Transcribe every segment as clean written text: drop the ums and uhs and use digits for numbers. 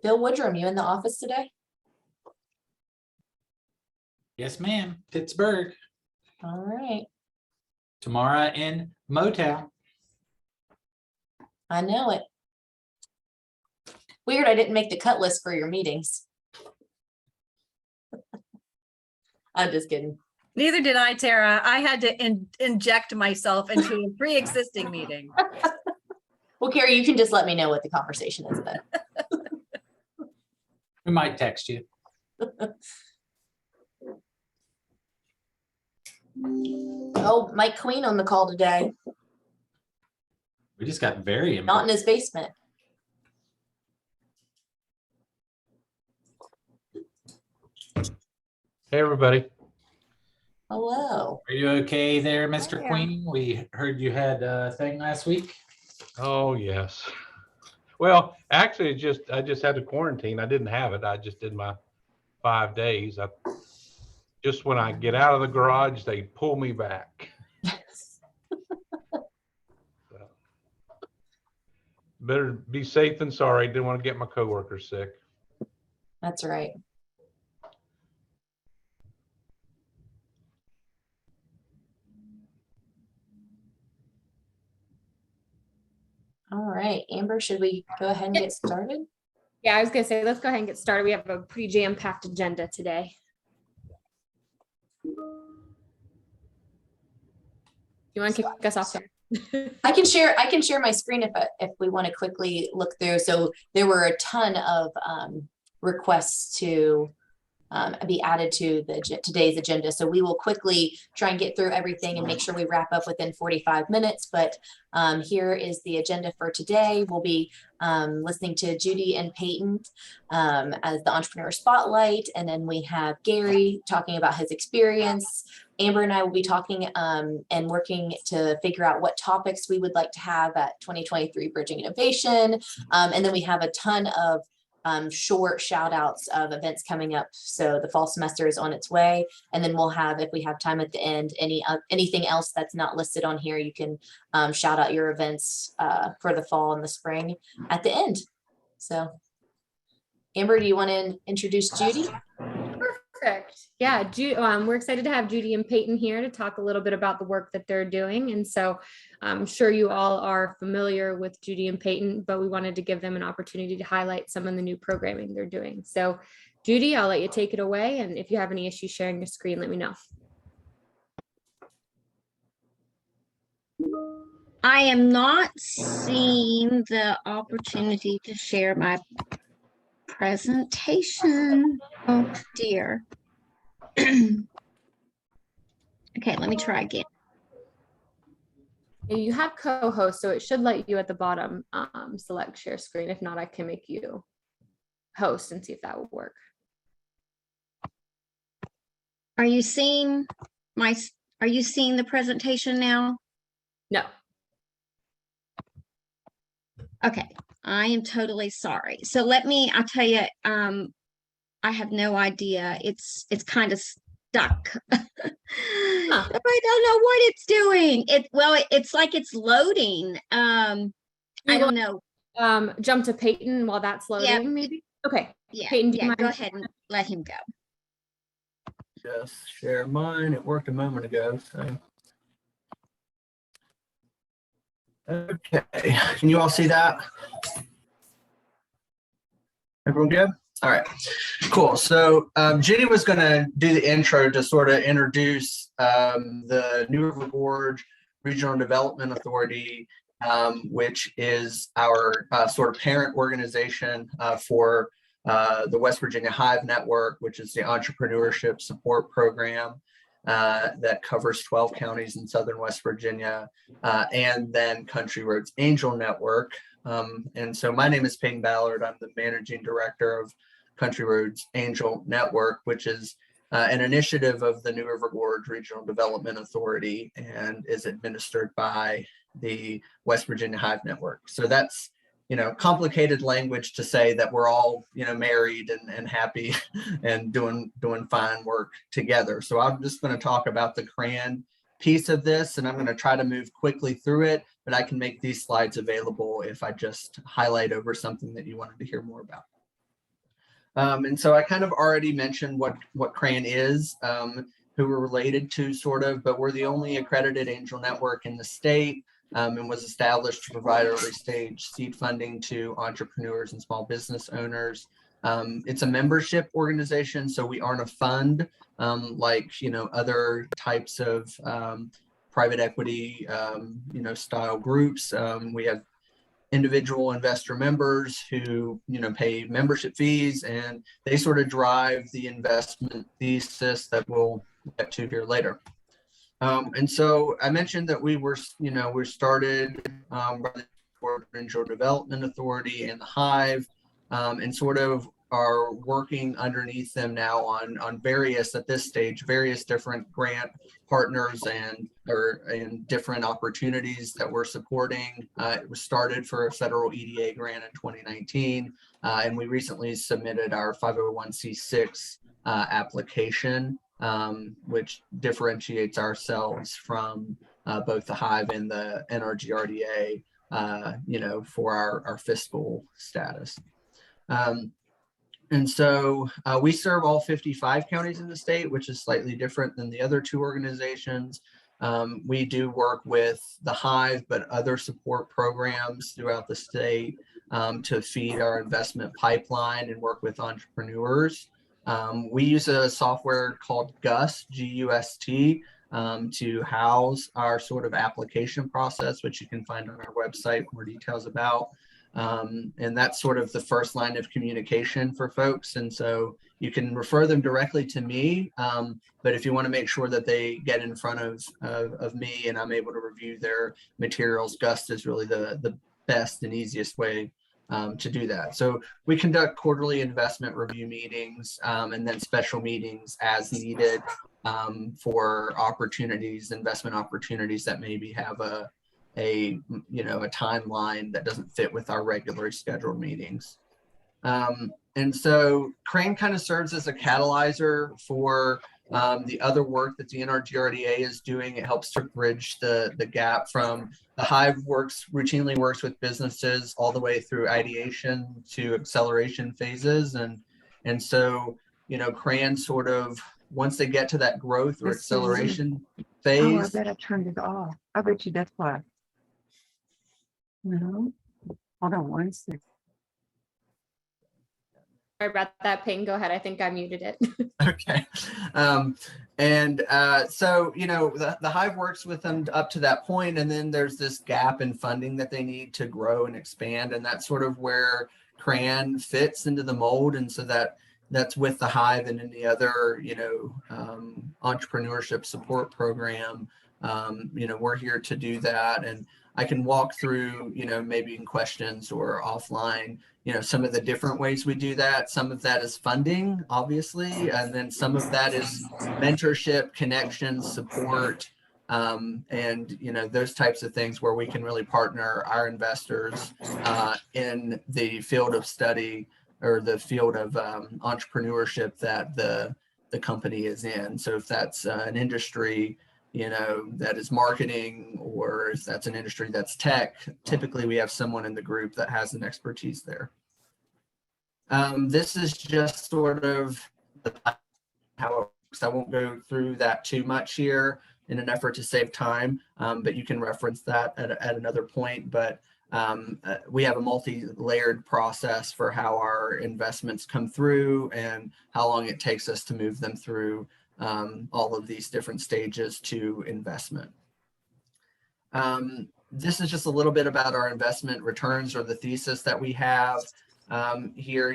Bill Woodrum, you in the office today? Yes, ma'am. Pittsburgh. All right. Tomorrow in Motown. I know it. Weird, I didn't make the cut list for your meetings. I'm just kidding. Neither did I, Tara. I had to inject myself into a pre-existing meeting. Well, Carrie, you can just let me know what the conversation is then. We might text you. Oh, Mike Queen on the call today, We just got very not in his basement. Hey, everybody. Hello. Are you okay there, Mr. There. Queen? We heard you had a thing last week. Oh, yes. Well, actually, I just had to quarantine. I didn't have it. I just did my 5 days. Just when I get out of the garage, they pull me back. So, better be safe than sorry. Didn't want to get my coworkers sick. That's right. All right, Amber, should we go ahead and get started? Yeah, I was gonna say, let's go ahead and get started. We have a pretty jam-packed agenda today. You want to kick us off there? I can share my screen if we want to quickly look through. So there were a ton of requests to be added to today's agenda. So we will quickly try and get through everything and make sure we wrap up within 45 minutes. But here is the agenda for today. We'll be listening to Judy and Peyton as the Entrepreneur Spotlight. And then we have Gary talking about his experience. Amber and I will be talking and working to figure out what topics we would like to have at 2023 Bridging Innovation. And then we have a ton of short shout outs of events coming up. So the fall semester is on its way. And then we'll have, if we have time at the end, anything else that's not listed on here, you can shout out your events for the fall and the spring at the end. So Amber, do you want to introduce Judy? Perfect. Yeah, we're excited to have Judy and Peyton here to talk a little bit about the work that they're doing. And so I'm sure you all are familiar with Judy and Peyton, but we wanted to give them an opportunity to highlight some of the new programming they're doing. So Judy, I'll let you take it away. And if you have any issues sharing your screen, let me know. I am not seeing the opportunity to share my presentation. Oh dear. Okay, let me try again. You have co-host, so it should let you at the bottom select share screen. If not, I can make you host and see if that will work. Are you seeing the presentation now? No. Okay, I am totally sorry. So I'll tell you, I have no idea. It's kind of stuck. I don't know what it's doing. It's like it's loading. I don't know. Jump to Peyton while that's loading, maybe? Okay. Yeah, Peyton, do you mind? go ahead and let him go. Just share mine. It worked a moment ago. So, okay, can you all see that? Everyone good? All right, cool. So Genie was going to do the intro to sort of introduce the New River Gorge Regional Development Authority, which is our sort of parent organization for the West Virginia Hive Network, which is the entrepreneurship support program that covers 12 counties in southern West Virginia, and then Country Roads Angel Network. And so my name is Peyton Ballard. I'm the managing director of Country Roads Angel Network, which is an initiative of the New River Gorge Regional Development Authority and is administered by the West Virginia Hive Network. So that's, complicated language to say that we're all, married and happy and doing fine work together. So I'm just going to talk about the CRAN piece of this, and I'm going to try to move quickly through it, but I can make these slides available if I just highlight over something that you wanted to hear more about. And so I kind of already mentioned what CRAN is, who we're related to sort of, but we're the only accredited angel network in the state, and was established to provide early stage seed funding to entrepreneurs and small business owners. It's a membership organization, so we aren't a fund like other types of private equity style groups. We have individual investor members who pay membership fees, and they sort of drive the investment thesis that we'll get to here later. And so I mentioned that we started by the Angel Development Authority and the Hive, and sort of are working underneath them now on various, at this stage, various different grant partners and different opportunities that we're supporting. It was started for a federal EDA grant in 2019, and we recently submitted our 501c6 application, which differentiates ourselves from both the Hive and the NRGRDA, for our fiscal status. And so we serve all 55 counties in the state, which is slightly different than the other two organizations. We do work with the Hive, but other support programs throughout the state to feed our investment pipeline and work with entrepreneurs. We use a software called GUST, G-U-S-T, to house our sort of application process, which you can find on our website more details about. And that's sort of the first line of communication for folks. And so you can refer them directly to me. But if you want to make sure that they get in front of me and I'm able to review their materials, GUST is really the best and easiest way to do that. So we conduct quarterly investment review meetings and then special meetings as needed for opportunities, investment opportunities that maybe have a timeline that doesn't fit with our regularly scheduled meetings. And so CRAN kind of serves as a catalyzer for the other work that the NRGRDA is doing. It helps to bridge the gap from the Hive routinely works with businesses all the way through ideation to acceleration phases. And so, CRAN sort of, once they get to that growth or acceleration phase. Oh, I bet I turned it off. I bet you that's why. No, hold on one second. Sorry about that, Peyton. Go ahead. I think I muted it. Okay. So, the Hive works with them up to that point, and then there's this gap in funding that they need to grow and expand. And that's sort of where CRAN fits into the mold. And so that's with the Hive and any other, entrepreneurship support program. We're here to do that. And I can walk through, maybe in questions or offline, some of the different ways we do that. Some of that is funding, obviously, and then some of that is mentorship, connections, support, and, those types of things where we can really partner our investors in the field of study or the field of entrepreneurship that the company is in. So if that's an industry, that is marketing, or if that's an industry that's tech, typically we have someone in the group that has an expertise there. This is just sort of how it works. I won't go through that too much here in an effort to save time, but you can reference that at another point. But we have a multi-layered process for how our investments come through and how long it takes us to move them through all of these different stages to investment. This is just a little bit about our investment returns or the thesis that we have here.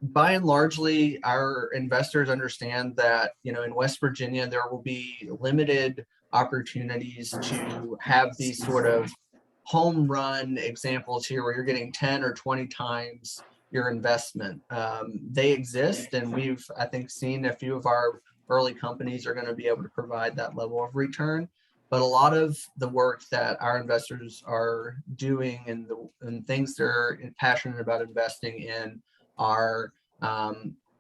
By and largely, our investors understand that, in West Virginia, there will be limited opportunities to have these sort of home run examples here where you're getting 10 or 20 times your investment. They exist, and we've, I think, seen a few of our early companies are going to be able to provide that level of return. But a lot of the work that our investors are doing and things they're passionate about investing in are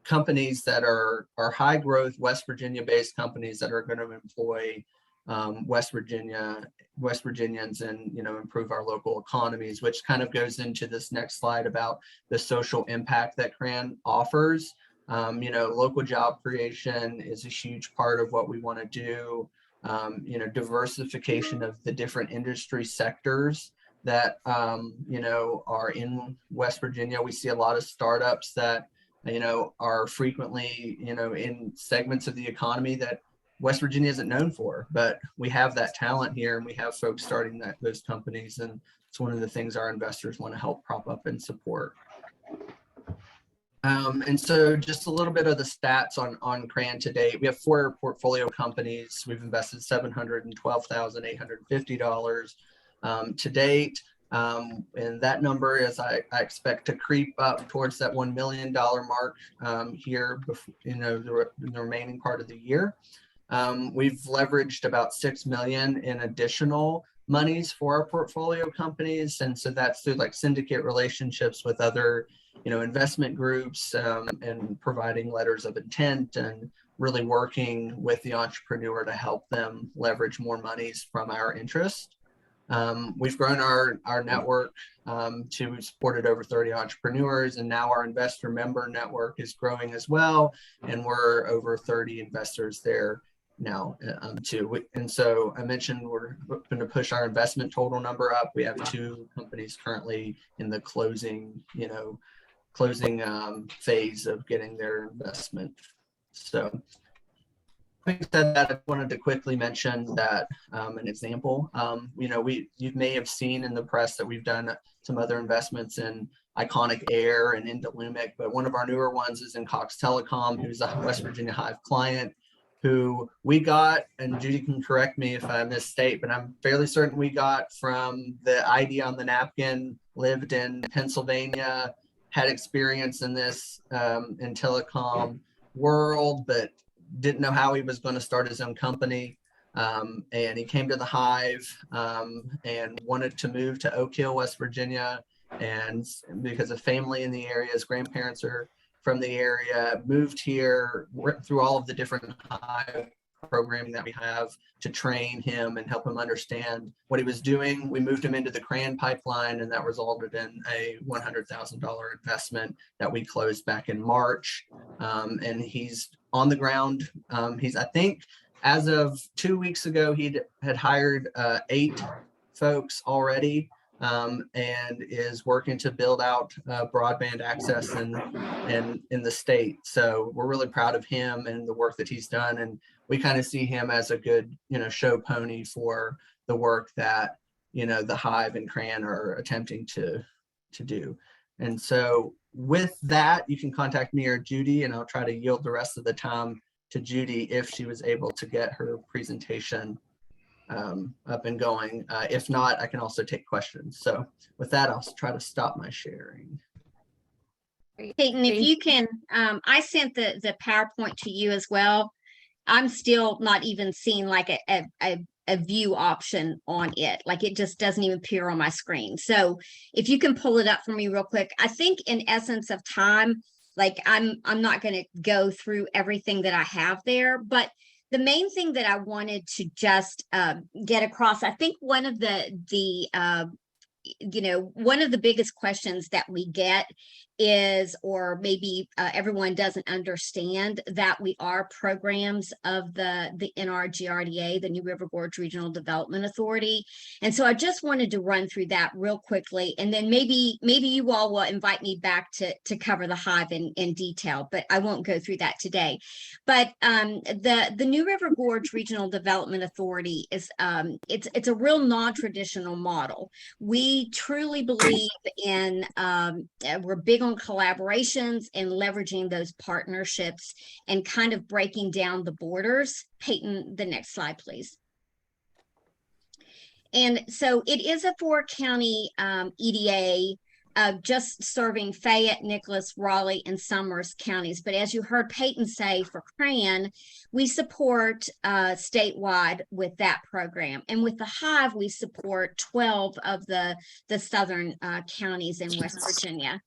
companies that are high growth West Virginia based companies that are going to employ West Virginians and, you know, improve our local economies, which kind of goes into this next slide about the social impact that CRAN offers. You know, local job creation is a huge part of what we want to do. You know, diversification of the different industry sectors that, you know, are in West Virginia. We see a lot of startups that, you know, are frequently, you know, in segments of the economy that West Virginia isn't known for, but we have that talent here and we have folks starting those companies. And it's one of the things our investors want to help prop up and support. And so just a little bit of the stats on CRAN to date. We have 4 portfolio companies. We've invested $712,850 to date. And that number is, I expect to creep up towards that $1 million mark here, you know, the remaining part of the year. We've leveraged about $6 million in additional monies for our portfolio companies. And so that's through like syndicate relationships with other, you know, investment groups, and providing letters of intent and really working with the entrepreneur to help them leverage more monies from our interest. We've grown our network to supported over 30 entrepreneurs, and now our investor member network is growing as well. And we're over 30 investors there now too. And so I mentioned we're going to push our investment total number up. We have 2 companies currently in the closing phase of getting their investment. So having said that, I wanted to quickly mention that an example, you know, you may have seen in the press that we've done some other investments in Iconic Air and into Lumic, but one of our newer ones is in Cox Telecom, who's a West Virginia Hive client who we got, and Judy can correct me if I misstate, but I'm fairly certain we got from the ID on the napkin, lived in Pennsylvania, had experience in this in telecom world, but didn't know how he was going to start his own company. And he came to the Hive and wanted to move to Oak Hill, West Virginia. And because of family in the area, his grandparents are from the area, moved here, worked through all of the different Hive programming that we have to train him and help him understand what he was doing. We moved him into the CRAN pipeline, and that resulted in a $100,000 investment that we closed back in March. And he's on the ground. I think as of 2 weeks ago, he had hired 8 folks already, and is working to build out broadband access in the state. So we're really proud of him and the work that he's done. And we kind of see him as a good, you know, show pony for the work that, you know, the Hive and CRAN are attempting to do. And so with that, you can contact me or Judy, and I'll try to yield the rest of the time to Judy if she was able to get her presentation up and going. If not, I can also take questions. So with that, I'll try to stop my sharing. Peyton, if you can, I sent the PowerPoint to you as well. I'm still not even seeing like a view option on it. Like it just doesn't even appear on my screen. So if you can pull it up for me real quick. I think in essence of time, like I'm not going to go through everything that I have there, but the main thing that I wanted to just get across, I think one of the you know, one of the biggest questions that we get is, or maybe everyone doesn't understand, that we are programs of the NRGRDA, the New River Gorge Regional Development Authority. And so I just wanted to run through that real quickly, and then maybe you all will invite me back to cover the Hive in detail, but I won't go through that today. But the New River Gorge Regional Development Authority is it's a real non-traditional model. We truly believe in we're big on collaborations and leveraging those partnerships and kind of breaking down the borders. Peyton, the next slide, please. And so it is a 4-county EDA, just serving Fayette, Nicholas, Raleigh, and Summers counties. But as you heard Peyton say, for CRAN, we support statewide with that program. And with the Hive, we support 12 of the southern counties in West Virginia.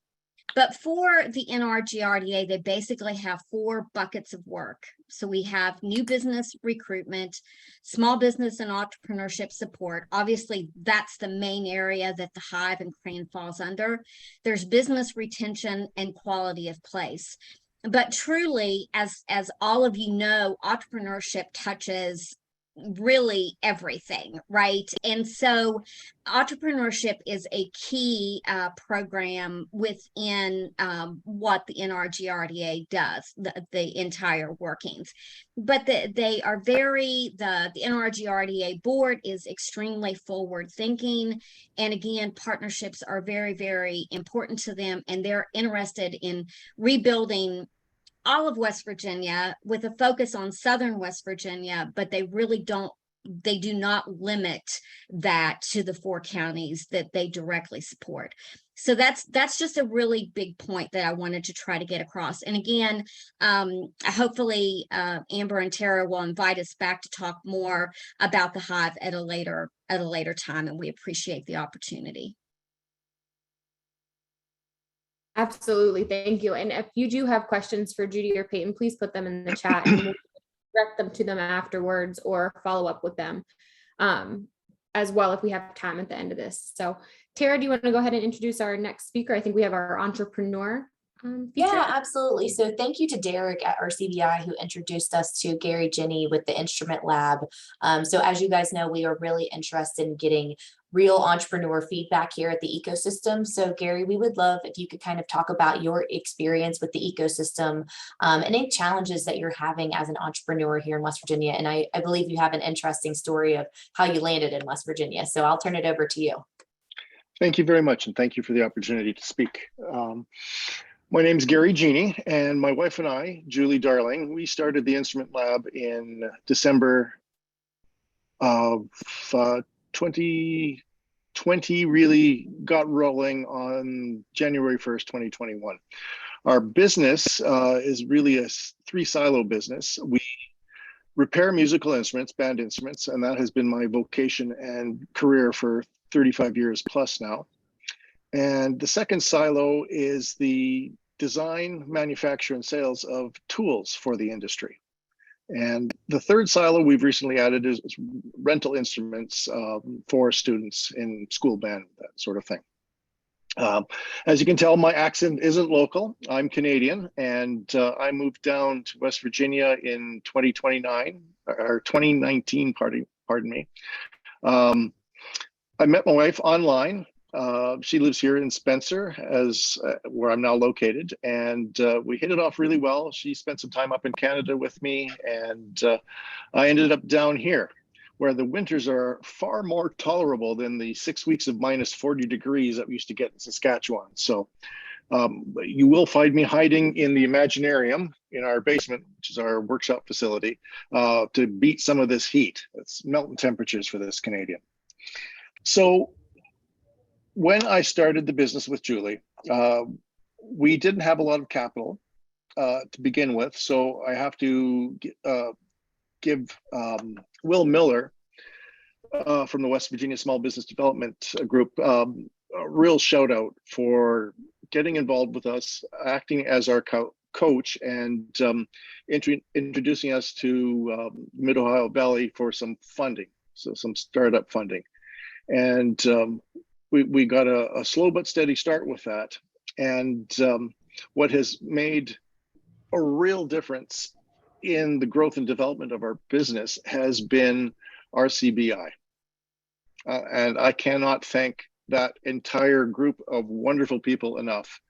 But for the NRGRDA, they basically have 4 buckets of work. So we have new business recruitment, small business and entrepreneurship support. Obviously, that's the main area that the Hive and Crane falls under. There's business retention and quality of place. But truly, as all of you know, entrepreneurship touches really everything, right? And so entrepreneurship is a key program within what the NRGRDA does, the entire workings. But they are the NRGRDA board is extremely forward thinking. And again, partnerships are very, very important to them. And they're interested in rebuilding all of West Virginia with a focus on Southern West Virginia, but they do not limit that to the 4 counties that they directly support. So that's just a really big point that I wanted to try to get across. And again, hopefully Amber and Tara will invite us back to talk more about the Hive at a later time, and we appreciate the opportunity. Absolutely. Thank you. And if you do have questions for Judy or Peyton, please put them in the chat and we'll direct them to them afterwards or follow up with them as well if we have time at the end of this. So Tara, do you want to go ahead and introduce our next speaker? I think we have our entrepreneur. Yeah, absolutely. So thank you to Derek at RCBI who introduced us to Gary Gini with the Instrument Lab. So as you guys know, we are really interested in getting real entrepreneur feedback here at the ecosystem. So Gary, we would love if you could kind of talk about your experience with the ecosystem and any challenges that you're having as an entrepreneur here in West Virginia. And I believe you have an interesting story of how you landed in West Virginia. So I'll turn it over to you. Thank you very much. And thank you for the opportunity to speak. My name is Gary Genie, and my wife and I, Julie Darling, we started the Instrument Lab in December of 2020, really got rolling on January 1st, 2021. Our business is really a 3-silo business. We repair musical instruments, band instruments, and that has been my vocation and career for 35 years plus now. And the second silo is the design, manufacture, and sales of tools for the industry. And the third silo we've recently added is rental instruments for students in school band, that sort of thing. As you can tell, my accent isn't local. I'm Canadian, and I moved down to West Virginia in 2019, pardon me. I met my wife online. She lives here in Spencer, where I'm now located, and we hit it off really well. She spent some time up in Canada with me, and I ended up down here, where the winters are far more tolerable than the 6 weeks of minus 40 degrees that we used to get in Saskatchewan. So you will find me hiding in the Imaginarium in our basement, which is our workshop facility, to beat some of this heat. It's melting temperatures for this Canadian. So when I started the business with Julie, we didn't have a lot of capital to begin with. So I have to give Will Miller from the West Virginia Small Business Development Group a real shout out for getting involved with us, acting as our coach, and introducing us to Mid-Ohio Valley for some funding, so some startup funding. And we got a slow but steady start with that. And what has made a real difference in the growth and development of our business has been RCBI. And I cannot thank that entire group of wonderful people enough.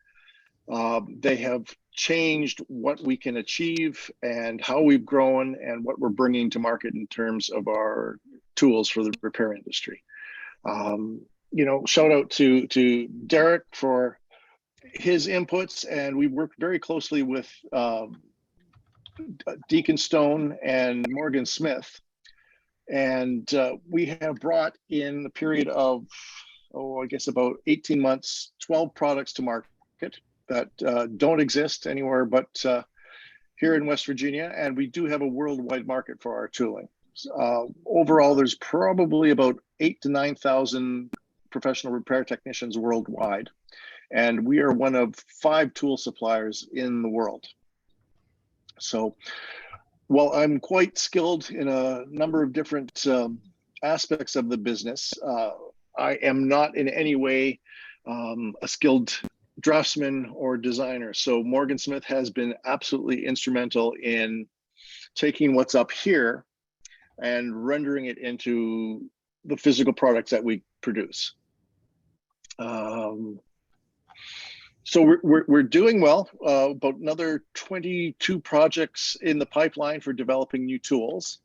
They have changed what we can achieve and how we've grown and what we're bringing to market in terms of our tools for the repair industry. Shout out to Derek for his inputs, and we worked very closely with Deacon Stone and Morgan Smith. And we have brought in the period of, I guess about 18 months, 12 products to market that don't exist anywhere but here in West Virginia. And we do have a worldwide market for our tooling. Overall, there's probably about 8,000 to 9,000 professional repair technicians worldwide. and we are one of 5 tool suppliers in the world. So while I'm quite skilled in a number of different aspects of the business, I am not in any way a skilled draftsman or designer. So Morgan Smith has been absolutely instrumental in taking what's up here and rendering it into the physical products that we produce. So we're doing well. About another 22 projects in the pipeline for developing new tools,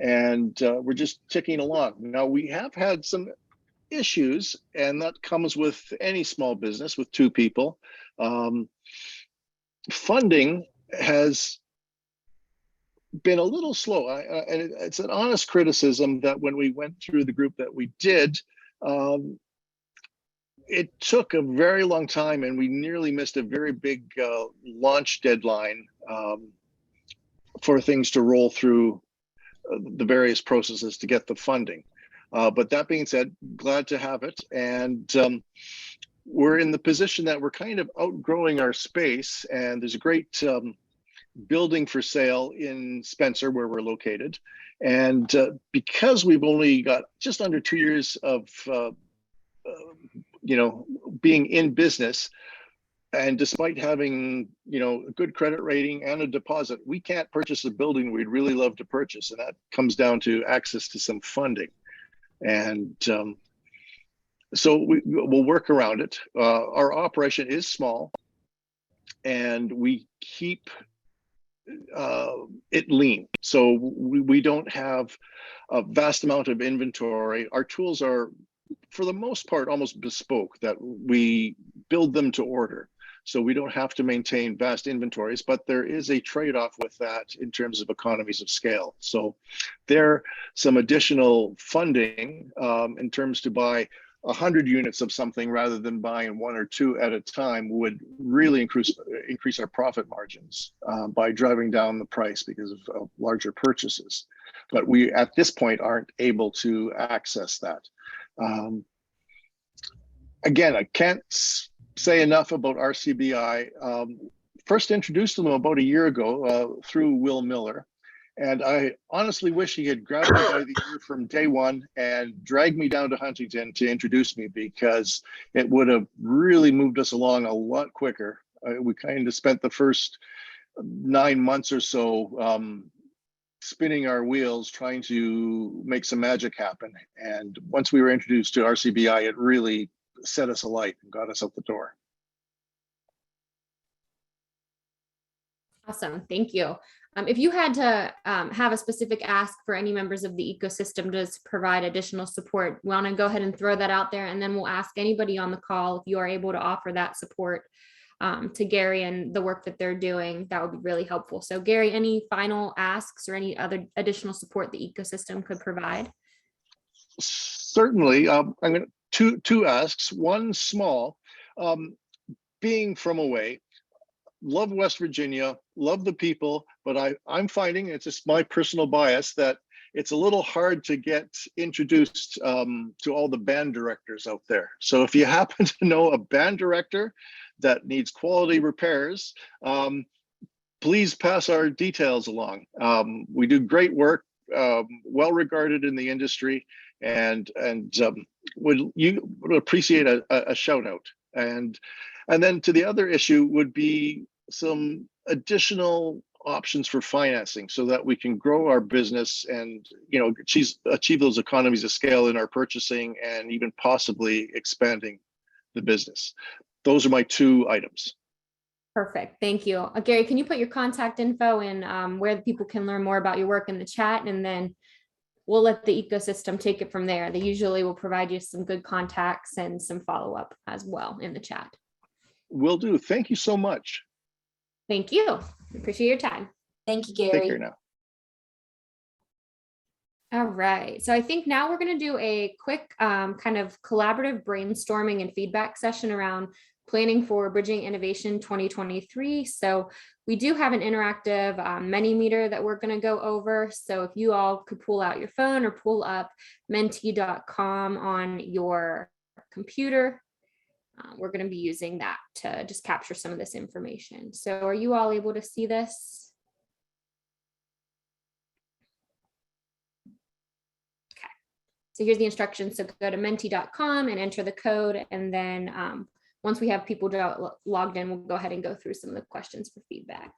and we're just ticking along. Now, we have had some issues, and that comes with any small business with 2 people. Funding has been a little slow, and it's an honest criticism that when we went through the group that we did, it took a very long time, and we nearly missed a very big launch deadline for things to roll through the various processes to get the funding. But that being said, glad to have it. And we're in the position that we're kind of outgrowing our space, and there's a great building for sale in Spencer where we're located. And because we've only got just under 2 years of being in business, and despite having a good credit rating and a deposit, we can't purchase a building we'd really love to purchase, and that comes down to access to some funding. And so we'll work around it. Our operation is small, and we keep it lean. So we don't have a vast amount of inventory. Our tools are, for the most part, almost bespoke, that we build them to order. So we don't have to maintain vast inventories, but there is a trade-off with that in terms of economies of scale. So there, some additional funding in terms to buy 100 units of something rather than buying 1 or 2 at a time would really increase our profit margins by driving down the price because of larger purchases. But we, at this point, aren't able to access that. Again, I can't say enough about RCBI. First introduced to them about a year ago through Will Miller. And I honestly wish he had grabbed me by the ear from day one and dragged me down to Huntington to introduce me, because it would have really moved us along a lot quicker. We kind of spent the first 9 months or so spinning our wheels trying to make some magic happen. And once we were introduced to RCBI, it really set us alight and got us out the door. Awesome, thank you. If you had to have a specific ask for any members of the ecosystem to provide additional support, we want to go ahead and throw that out there, and then we'll ask anybody on the call if you are able to offer that support to Gary and the work that they're doing. That would be really helpful. So Gary, any final asks or any other additional support the ecosystem could provide? Certainly. I'm going to two asks. One small, being from away, love West Virginia, love the people, but I'm finding, it's just my personal bias, that it's a little hard to get introduced to all the band directors out there. So if you happen to know a band director that needs quality repairs, please pass our details along. We do great work, well regarded in the industry, and would appreciate a shout out. And then to the other issue would be some additional options for financing so that we can grow our business and achieve those economies of scale in our purchasing and even possibly expanding the business. Those are my 2 items. Perfect, thank you. Gary, can you put your contact info and where the people can learn more about your work in the chat, and then we'll let the ecosystem take it from there. They usually will provide you some good contacts and some follow-up as well in the chat. Will do. Thank you so much. Thank you. Appreciate your time. Thank you, Gary. Take care now. All right. So I think now we're going to do a quick kind of collaborative brainstorming and feedback session around planning for Bridging Innovation 2023. So we do have an interactive Mentimeter that we're going to go over. So if you all could pull out your phone or pull up menti.com on your computer. we're going to be using that to just capture some of this information. So are you all able to see this? Okay. So here's the instructions. So go to menti.com and enter the code. And then once we have people logged in, we'll go ahead and go through some of the questions for feedback.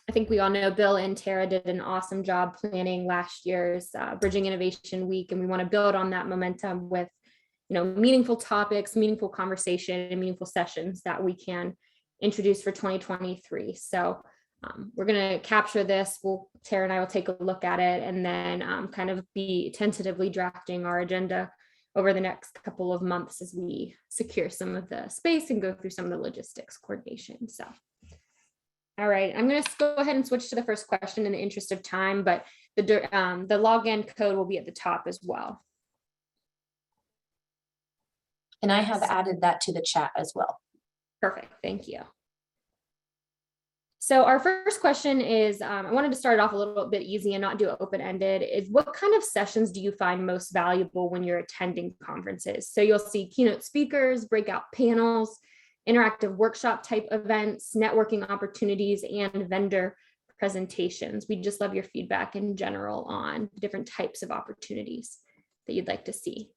I think we all know Bill and Tara did an awesome job planning last year's Bridging Innovation Week, and we want to build on that momentum with, meaningful topics, meaningful conversation, and meaningful sessions that we can introduce for 2023. So we're going to capture this. Tara and I will take a look at it, and then kind of be tentatively drafting our agenda over the next couple of months as we secure some of the space and go through some of the logistics coordination. So. All right, I'm going to go ahead and switch to the first question in the interest of time, but the login code will be at the top as well. And I have added that to the chat as well. Perfect, thank you. So our first question is, I wanted to start off a little bit easy and not do it open-ended, is what kind of sessions do you find most valuable when you're attending conferences? So you'll see keynote speakers, breakout panels, interactive workshop type events, networking opportunities, and vendor presentations. We just love your feedback in general on different types of opportunities that you'd like to see.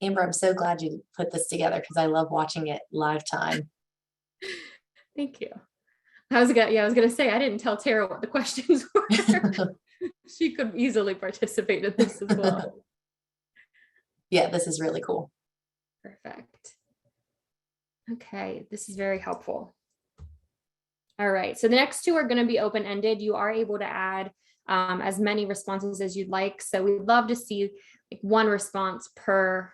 Amber, I'm so glad you put this together because I love watching it live time. Thank you. I was gonna say, I didn't tell Tara what the questions were. She could easily participate in this as well. Yeah, this is really cool. Perfect. Okay, this is very helpful. All right, so the next two are going to be open-ended. You are able to add as many responses as you'd like. So we'd love to see like one response per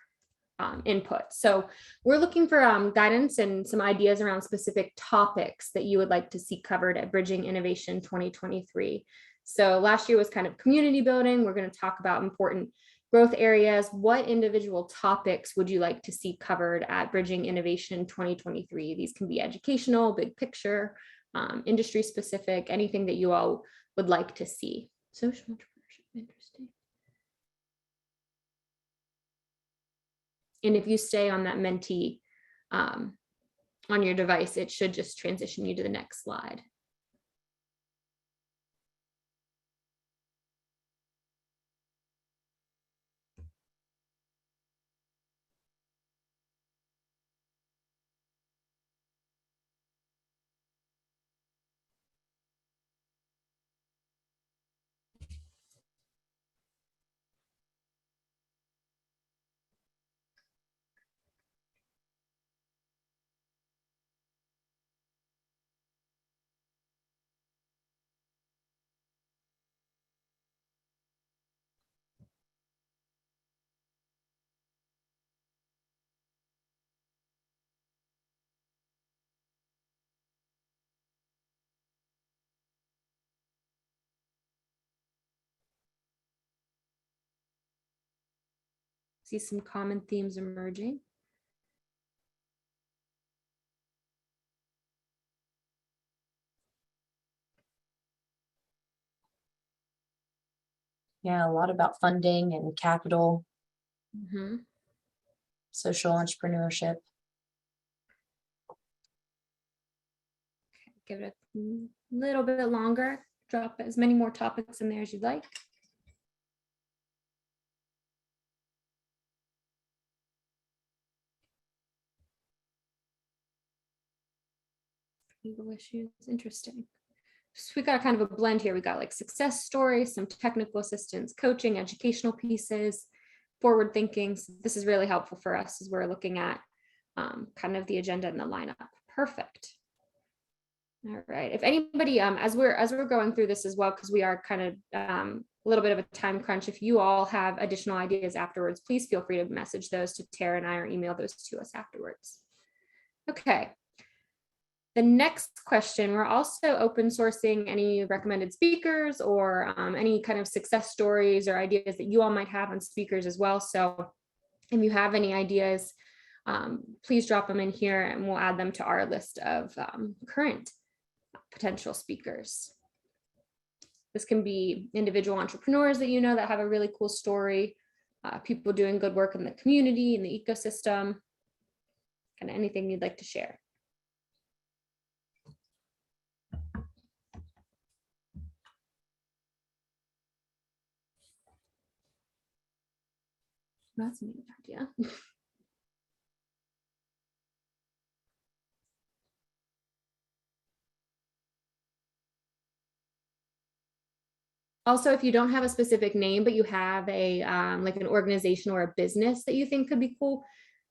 input. So we're looking for guidance and some ideas around specific topics that you would like to see covered at Bridging Innovation 2023. So last year was kind of community building. We're going to talk about important growth areas. What individual topics would you like to see covered at Bridging Innovation 2023? These can be educational, big picture, industry specific, anything that you all would like to see. Social entrepreneurship, interesting. And if you stay on that Menti on your device, it should just transition you to the next slide. See some common themes emerging. Yeah, a lot about funding and capital, social entrepreneurship. Give it a little bit longer. Drop as many more topics in there as you'd like. Legal issues, interesting. So we got kind of a blend here. We got like success stories, some technical assistance, coaching, educational pieces, forward thinking. So this is really helpful for us as we're looking at kind of the agenda and the lineup. Perfect. All right. If anybody, as we're going through this as well, because we are kind of a little bit of a time crunch, if you all have additional ideas afterwards, please feel free to message those to Tara and I or email those to us afterwards. Okay. The next question, we're also open sourcing any recommended speakers or any kind of success stories or ideas that you all might have on speakers as well. So if you have any ideas, please drop them in here and we'll add them to our list of current potential speakers. This can be individual entrepreneurs that you know that have a really cool story, people doing good work in the community, in the ecosystem, kind of anything you'd like to share. That's a neat idea. Also, if you don't have a specific name, but you have a like an organization or a business that you think could be cool,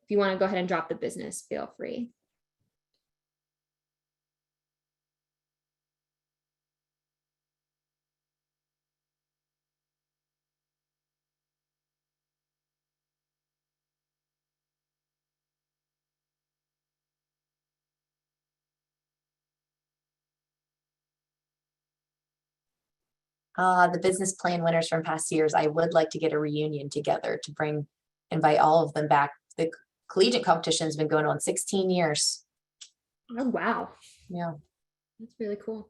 if you want to go ahead and drop the business, feel free. The business plan winners from past years, I would like to get a reunion together to invite all of them back. The collegiate competition has been going on 16 years. Oh, wow. Yeah. That's really cool.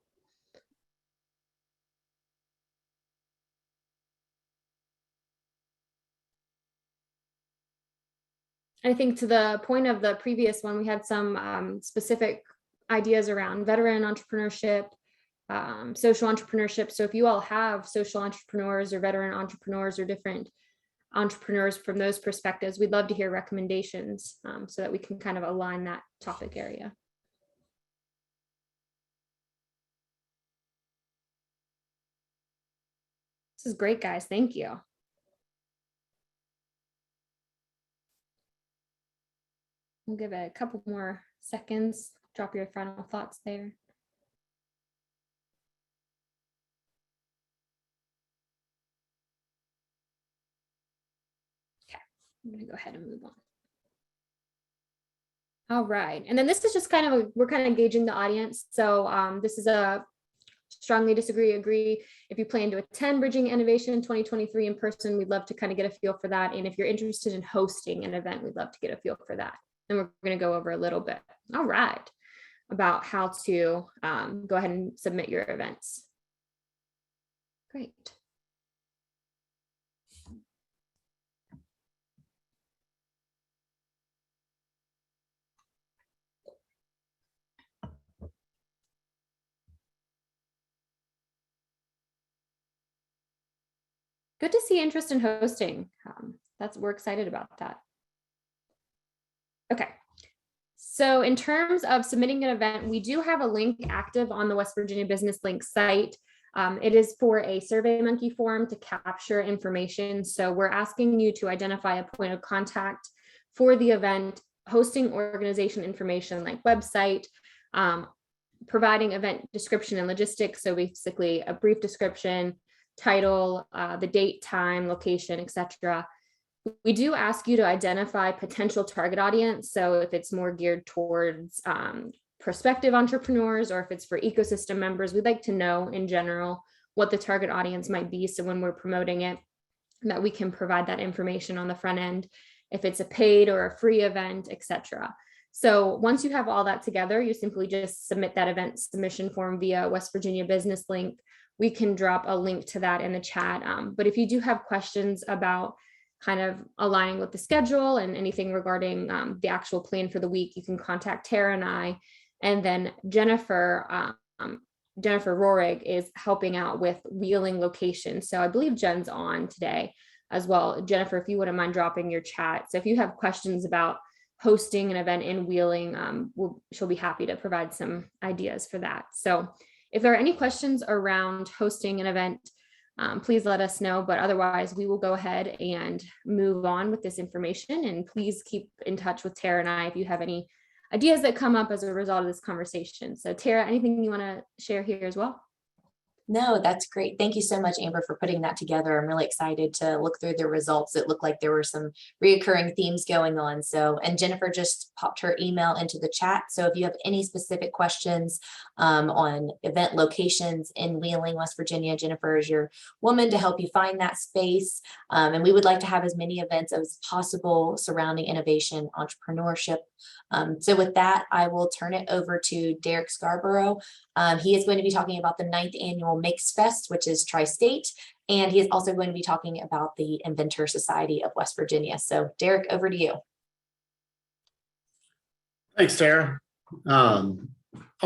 I think to the point of the previous one, we had some specific ideas around veteran entrepreneurship, social entrepreneurship. So if you all have social entrepreneurs or veteran entrepreneurs or different entrepreneurs from those perspectives, we'd love to hear recommendations so that we can kind of align that topic area. This is great, guys. Thank you. We'll give it a couple more seconds. Drop your final thoughts there. Okay, I'm going to go ahead and move on. All right, and then this is just kind of, we're kind of gauging the audience. So this is a strongly disagree, agree. If you plan to attend Bridging Innovation in 2023 in person, we'd love to kind of get a feel for that. And if you're interested in hosting an event, we'd love to get a feel for that. And we're going to go over a little bit, all right, about how to go ahead and submit your events. Great. Good to see interest in hosting. We're excited about that. Okay, so in terms of submitting an event, we do have a link active on the West Virginia Business Link site. It is for a SurveyMonkey form to capture information. So we're asking you to identify a point of contact for the event, hosting organization information like website, providing event description and logistics. So basically a brief description, title, the date, time, location, etc. We do ask you to identify potential target audience. So if it's more geared towards prospective entrepreneurs or if it's for ecosystem members, we'd like to know in general what the target audience might be. So when we're promoting it, that we can provide that information on the front end, if it's a paid or a free event, etc. So once you have all that together, you simply just submit that event submission form via West Virginia Business Link. We can drop a link to that in the chat. But if you do have questions about kind of aligning with the schedule and anything regarding the actual plan for the week, you can contact Tara and I. And then Jennifer Rohrig is helping out with Wheeling location. So I believe Jen's on today as well. Jennifer, if you wouldn't mind dropping your chat. So if you have questions about hosting an event in Wheeling, she'll be happy to provide some ideas for that. So if there are any questions around hosting an event, please let us know, but otherwise we will go ahead and move on with this information, and please keep in touch with Tara and I if you have any ideas that come up as a result of this conversation. So Tara, anything you want to share here as well? No, that's great. Thank you so much, Amber, for putting that together. I'm really excited to look through the results. It looked like there were some reoccurring themes going on. So, and Jennifer just popped her email into the chat. So if you have any specific questions on event locations in Wheeling, West Virginia, Jennifer is your woman to help you find that space. And we would like to have as many events as possible surrounding innovation, entrepreneurship. So with that, I will turn it over to Derek Scarborough. He is going to be talking about the 9th annual Makes Fest, which is tri-state, and he is also going to be talking about the Inventor Society of West Virginia. So Derek, over to you. Thanks, Tara. I'll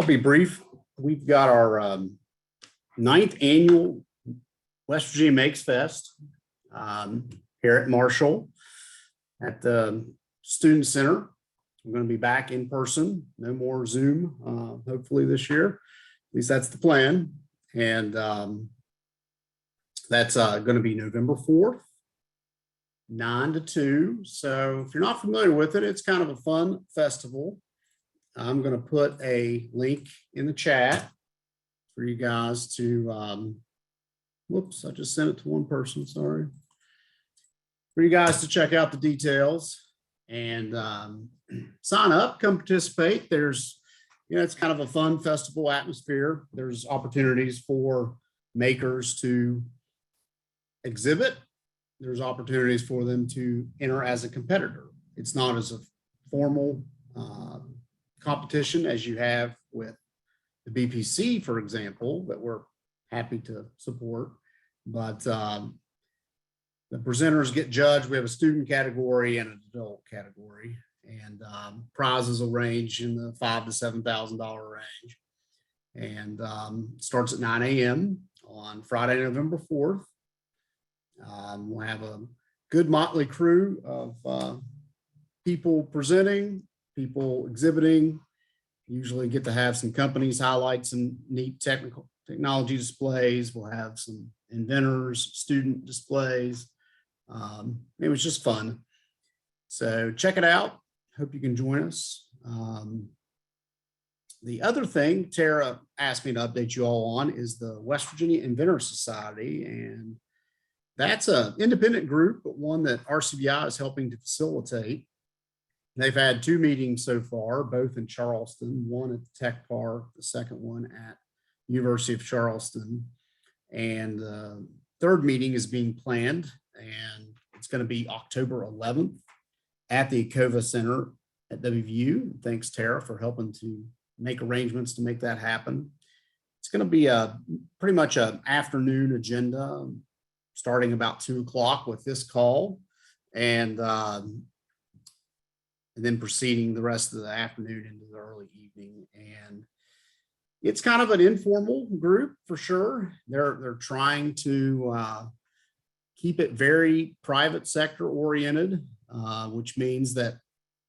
be brief. We've got our 9th annual West Virginia Makes Fest here at Marshall at the Student Center. I'm going to be back in person, no more Zoom, hopefully this year. At least that's the plan. And that's going to be November 4th, 9 to 2. So if you're not familiar with it, it's kind of a fun festival. I'm going to put a link in the chat for you guys to, whoops, I just sent it to one person, sorry. For you guys to check out the details and sign up, come participate. There's, it's kind of a fun festival atmosphere. There's opportunities for makers to exhibit. There's opportunities for them to enter as a competitor. It's not as a formal competition as you have with the BPC, for example, that we're happy to support. But the presenters get judged. We have a student category and an adult category, and prizes will range in the $5,000 to $7,000 range. And starts at 9 a.m. on Friday, November 4th. We'll have a good motley crew of people presenting, people exhibiting. Usually get to have some companies highlight some neat technology displays. We'll have some inventors, student displays. It was just fun. So check it out. Hope you can join us. The other thing Tara asked me to update you all on is the West Virginia Inventor Society. And that's an independent group, but one that RCBI is helping to facilitate. They've had 2 meetings so far, both in Charleston, one at the Tech Park, the second one at University of Charleston. And the 3rd meeting is being planned, and it's going to be October 11th at the Acova Center at WVU. Thanks, Tara, for helping to make arrangements to make that happen. It's going to be pretty much an afternoon agenda, starting about 2 o'clock with this call, and then proceeding the rest of the afternoon into the early evening. And it's kind of an informal group for sure. They're trying to keep it very private sector oriented, which means that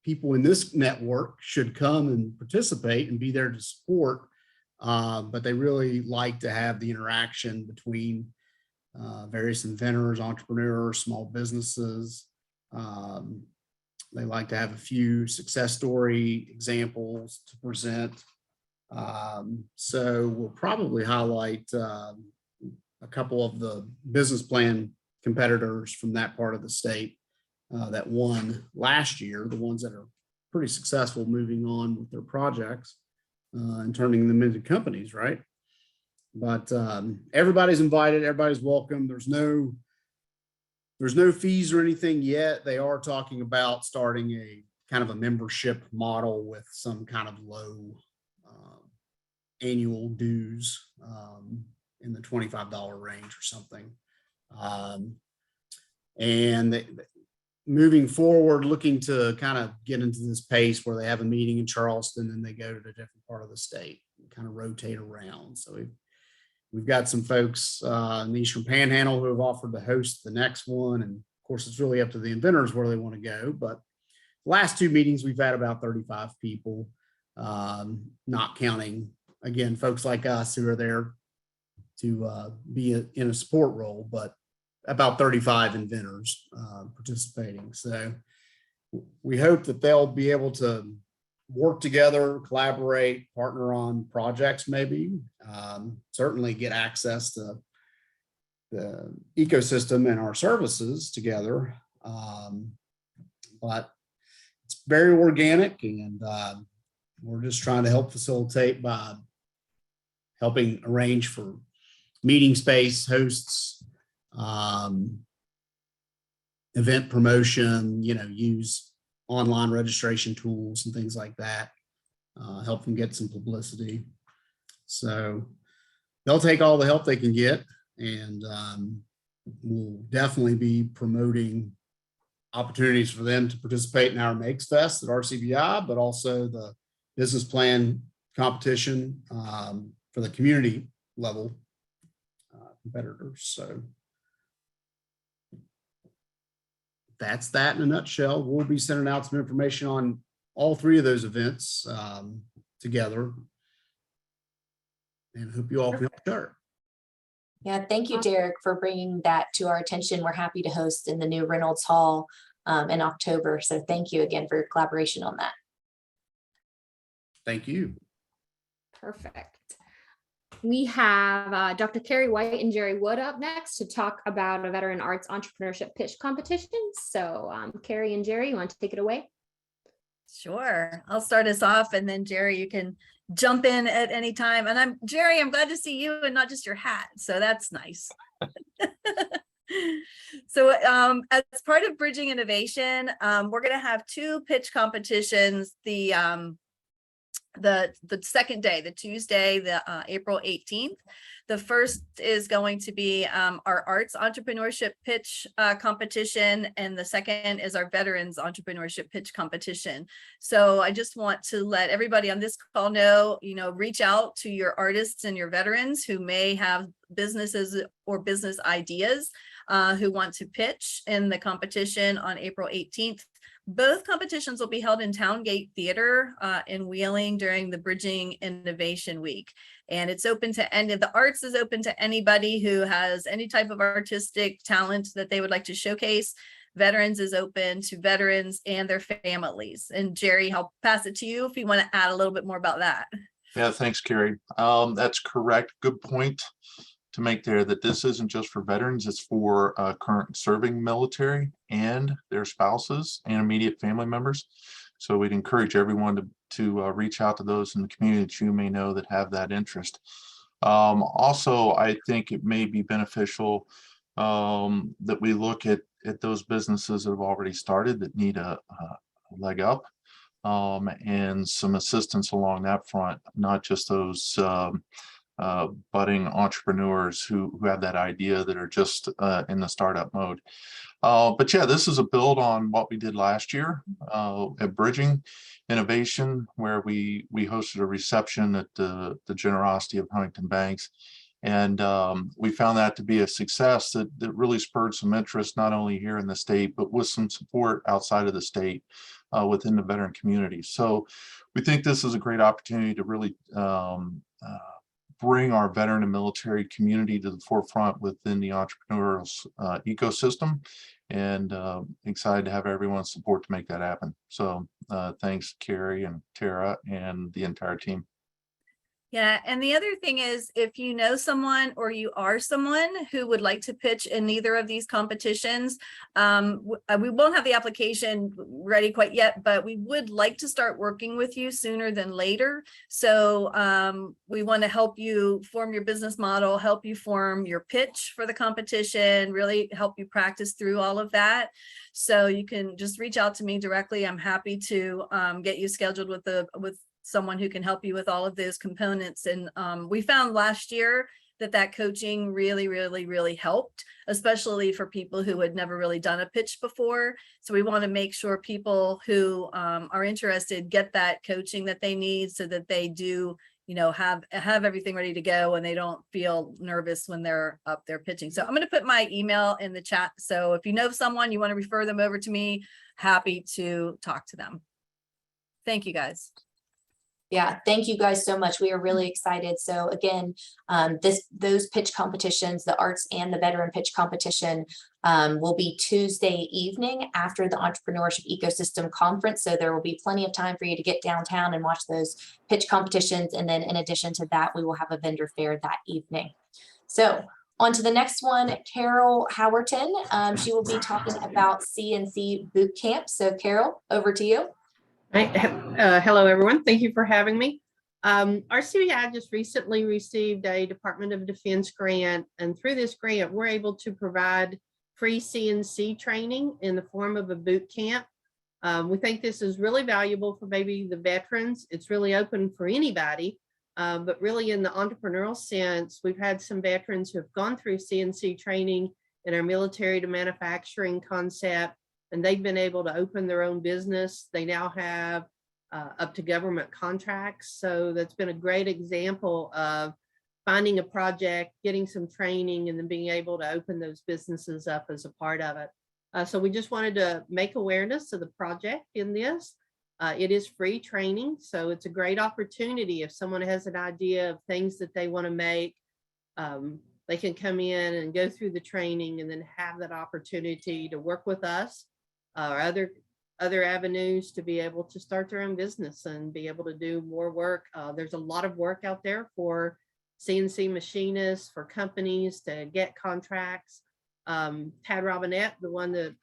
people in this network should come and participate and be there to support. But they really like to have the interaction between various inventors, entrepreneurs, small businesses. They like to have a few success story examples to present. So we'll probably highlight a couple of the business plan competitors from that part of the state that won last year, the ones that are pretty successful moving on with their projects and turning them into companies, right? But everybody's invited, everybody's welcome. There's no fees or anything yet. They are talking about starting a kind of a membership model with some kind of low annual dues in the $25 range or something. And moving forward, looking to kind of get into this pace where they have a meeting in Charleston and they go to a different part of the state and kind of rotate around. So we've got some folks in the Eastern Panhandle who have offered to host the next one. And of course, it's really up to the inventors where they want to go. But the last 2 meetings, we've had about 35 people, not counting, again, folks like us who are there to be in a support role, but about 35 inventors participating. So we hope that they'll be able to work together, collaborate, partner on projects, maybe. Certainly get access to the ecosystem and our services together. But it's very organic, and we're just trying to help facilitate by helping arrange for meeting space, hosts, event promotion, use online registration tools and things like that, help them get some publicity. So they'll take all the help they can get, and we'll definitely be promoting opportunities for them to participate in our Makes Fest at RCBI, but also the business plan competition for the community level competitors. So that's that in a nutshell. We'll be sending out some information on all three of those events together, and hope you all can start. Yeah, thank you, Derek, for bringing that to our attention. We're happy to host in the new Reynolds Hall in October. So thank you again for your collaboration on that. Thank you. Perfect. We have Dr. Carrie White and Jerry Wood up next to talk about a veteran arts entrepreneurship pitch competition. So Carrie and Jerry, you want to take it away? Sure. I'll start us off, and then Jerry, you can jump in at any time. And Jerry, I'm glad to see you and not just your hat. So that's nice. So as part of Bridging Innovation, we're going to have two pitch competitions. The second day, the Tuesday, April 18th. The first is going to be our arts entrepreneurship pitch competition, and the second is our veterans entrepreneurship pitch competition. So I just want to let everybody on this call know, reach out to your artists and your veterans who may have businesses or business ideas who want to pitch in the competition on April 18th. Both competitions will be held in Towngate Theater in Wheeling during the Bridging Innovation Week. And it's open to any of the arts is open to anybody who has any type of artistic talent that they would like to showcase. Veterans is open to veterans and their families. And Jerry, I'll pass it to you if you want to add a little bit more about that. Yeah, thanks, Carrie. That's correct. Good point to make there, that this isn't just for veterans, it's for current serving military and their spouses and immediate family members. So we'd encourage everyone to reach out to those in the community that you may know that have that interest. Also, I think it may be beneficial that we look at those businesses that have already started that need a leg up and some assistance along that front, not just those budding entrepreneurs who have that idea that are just in the startup mode. But yeah, this is a build on what we did last year at Bridging Innovation, where we hosted a reception at the generosity of Huntington Banks. And we found that to be a success that really spurred some interest, not only here in the state, but with some support outside of the state within the veteran community. So we think this is a great opportunity to really bring our veteran and military community to the forefront within the entrepreneurial ecosystem, and excited to have everyone's support to make that happen. So thanks, Carrie and Tara and the entire team. Yeah, and the other thing is, if you know someone or you are someone who would like to pitch in either of these competitions, we won't have the application ready quite yet, but we would like to start working with you sooner than later. So we want to help you form your business model, help you form your pitch for the competition, really help you practice through all of that. So you can just reach out to me directly. I'm happy to get you scheduled with someone who can help you with all of those components. And we found last year that coaching really helped, especially for people who had never really done a pitch before. So we want to make sure people who are interested get that coaching that they need, so that they do, have everything ready to go and they don't feel nervous when they're up there pitching. So I'm going to put my email in the chat. So if you know someone, you want to refer them over to me, happy to talk to them. Thank you, guys. Yeah, thank you guys so much. We are really excited. So again, those pitch competitions, the arts and the veteran pitch competition will be Tuesday evening after the Entrepreneurship Ecosystem Conference. So there will be plenty of time for you to get downtown and watch those pitch competitions. And then in addition to that, we will have a vendor fair that evening. So on to the next one, Carol Howerton. She will be talking about Cnc Boot Camp. So Carol, over to you. Hello, everyone. Thank you for having me. RCBI just recently received a Department of Defense grant, and through this grant, we're able to provide free CNC training in the form of a boot camp. We think this is really valuable for maybe the veterans. It's really open for anybody, but really in the entrepreneurial sense, we've had some veterans who have gone through CNC training in our military to manufacturing concept, and they've been able to open their own business. They now have up to government contracts. So that's been a great example of finding a project, getting some training, and then being able to open those businesses up as a part of it. So we just wanted to make awareness of the project in this. It is free training, so it's a great opportunity if someone has an idea of things that they want to make. They can come in and go through the training and then have that opportunity to work with us or other avenues to be able to start their own business and be able to do more work. There's a lot of work out there for CNC machinists, for companies to get contracts. Tad Robinette, the one that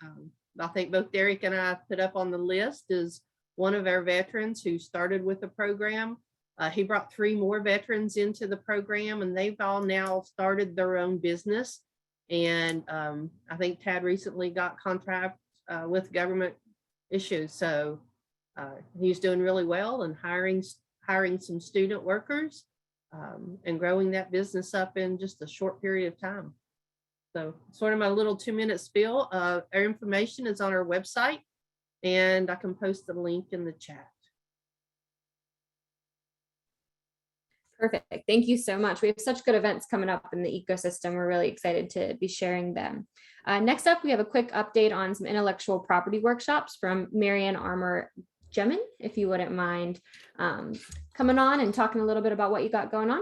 I think both Derek and I put up on the list, is one of our veterans who started with the program. He brought 3 more veterans into the program, and they've all now started their own business. And I think Tad recently got contract with government issues. So he's doing really well and hiring some student workers and growing that business up in just a short period of time. So sort of my little 2-minute spiel. Our information is on our website, and I can post the link in the chat. Perfect. Thank you so much. We have such good events coming up in the ecosystem. We're really excited to be sharing them. Next up, we have a quick update on some intellectual property workshops from Marianne Armour Gemin, if you wouldn't mind coming on and talking a little bit about what you got going on.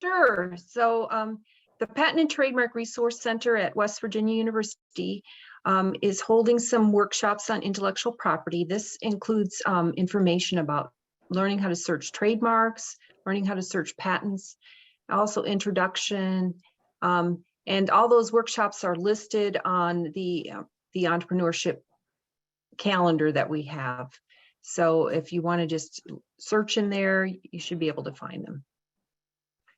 Sure. So the Patent and Trademark Resource Center at West Virginia University is holding some workshops on intellectual property. This includes information about learning how to search trademarks, learning how to search patents, also introduction, and all those workshops are listed on the entrepreneurship calendar that we have. So if you want to just search in there, you should be able to find them.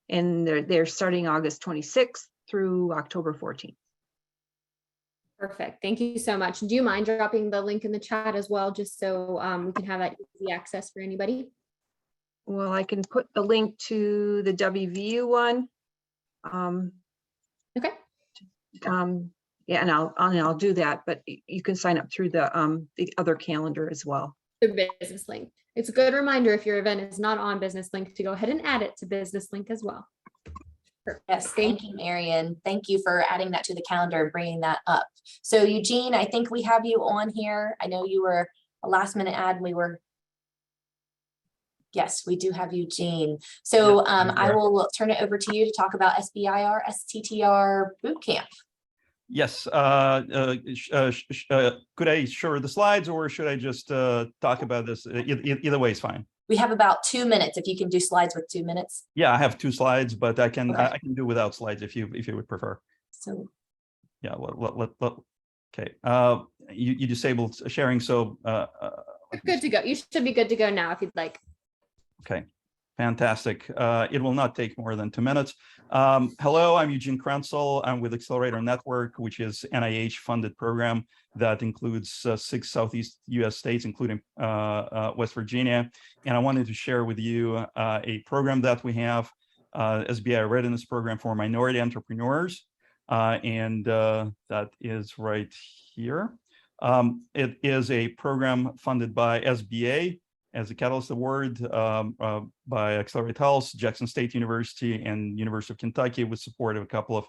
And they're starting August 26th through October 14th. Perfect. Thank you so much. Do you mind dropping the link in the chat as well, just so we can have that easy access for anybody? Well, I can put the link to the WVU one. Okay. Yeah, and I'll do that, but you can sign up through the other calendar as well. The business link. It's a good reminder if your event is not on Business Link to go ahead and add it to Business Link as well. Perfect. Yes, thank you, Marianne. Thank you for adding that to the calendar and bringing that up. So Eugene, I think we have you on here. I know you were a last minute ad. Yes, we do have Eugene. So I will turn it over to you to talk about Sbir Sttr Boot Camp. Yes. Could I share the slides, or should I just talk about this? Either way is fine. We have about 2 minutes. If you can do slides with 2 minutes. Yeah, I have 2 slides, but I can Okay. I can do without slides if you would prefer. So Yeah. Okay. You disabled sharing, so You're good to go. You should be good to go now if you'd like. okay. Fantastic. It will not take more than 2 minutes. Hello, I'm Eugene Krenzel. I'm with Accelerator Network, which is NIH-funded program that includes 6 Southeast U.S. states, including West Virginia. And I wanted to share with you a program that we have, Sbir Readiness program for minority entrepreneurs. And that is right here. It is a program funded by SBA, as a Catalyst Award by Accelerator Health, Jackson State University, and University of Kentucky, with support of a couple of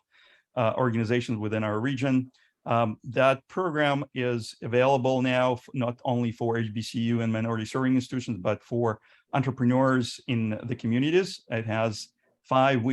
organizations within our region. That program is available now not only for HBCU and minority serving institutions, but for entrepreneurs in the communities. It has 5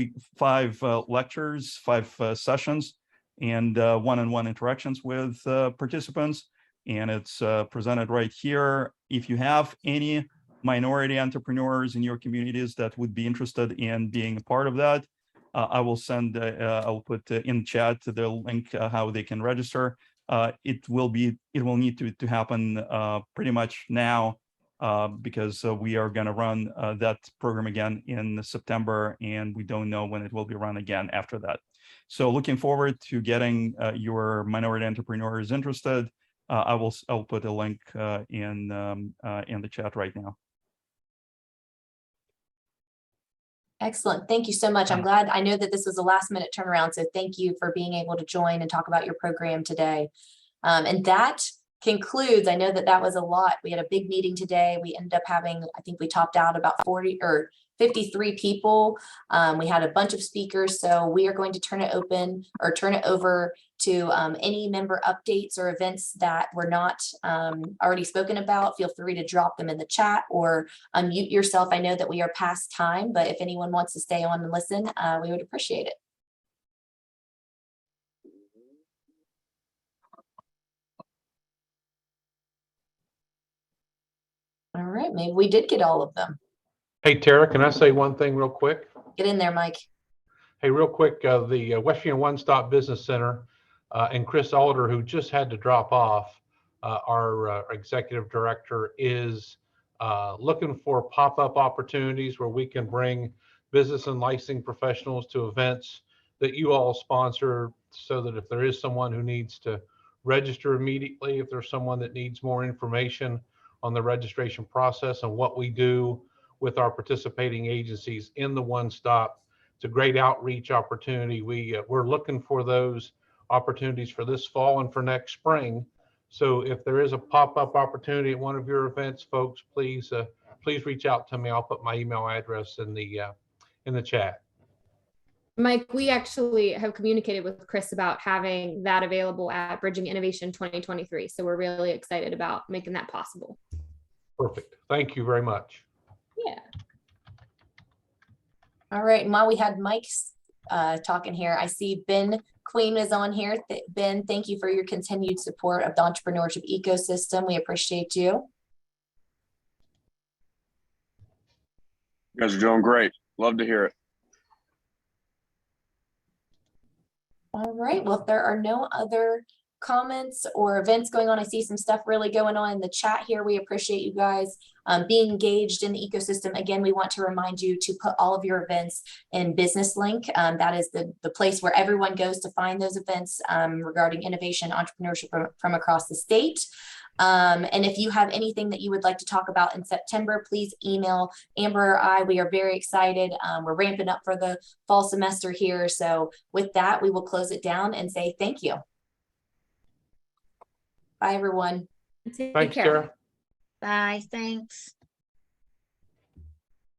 lectures, 5 sessions, and one-on-one interactions with participants. And it's presented right here. If you have any minority entrepreneurs in your communities that would be interested in being a part of that, I will send, I'll put in chat the link how they can register. It will need to happen pretty much now because we are going to run that program again in September, and we don't know when it will be run again after that. So looking forward to getting your minority entrepreneurs interested. I'll put a link in the chat right now. Excellent. Thank you so much. I'm glad. I know that this was a last minute turnaround, so thank you for being able to join and talk about your program today. And that concludes, I know that that was a lot. We had a big meeting today. We ended up having, I think we topped out about 40 or 53 people. We had a bunch of speakers, so we are going to turn it over to any member updates or events that were not already spoken about. Feel free to drop them in the chat or unmute yourself. I know that we are past time, but if anyone wants to stay on and listen, we would appreciate it. All right, maybe we did get all of them. Hey, Tara, can I say one thing real quick? Get in there, Mike. Hey, real quick, the West Virginia One Stop Business Center and Chris Alder, who just had to drop off, our executive director, is looking for pop-up opportunities where we can bring business and licensing professionals to events that you all sponsor, so that if there is someone who needs to register immediately, if there's someone that needs more information on the registration process and what we do with our participating agencies in the One Stop. It's a great outreach opportunity. We're looking for those opportunities for this fall and for next spring. So if there is a pop-up opportunity at one of your events, folks, please reach out to me. I'll put my email address in the chat. Mike, we actually have communicated with Chris about having that available at Bridging Innovation 2023. So we're really excited about making that possible. Perfect. Thank you very much. Yeah. All right, and while we had Mike's talking here, I see Ben Queen is on here. Ben, thank you for your continued support of the entrepreneurship ecosystem. We appreciate you. You guys are doing great. Love to hear it. All right, well, if there are no other comments or events going on, I see some stuff really going on in the chat here. We appreciate you guys being engaged in the ecosystem. Again, we want to remind you to put all of your events in Business Link. That is the place where everyone goes to find those events regarding innovation, entrepreneurship from across the state. And if you have anything that you would like to talk about in September, please email Amber or I. We are very excited. We're ramping up for the fall semester here. So with that, we will close it down and say thank you. Bye, everyone. Thanks, Tara. Bye, thanks.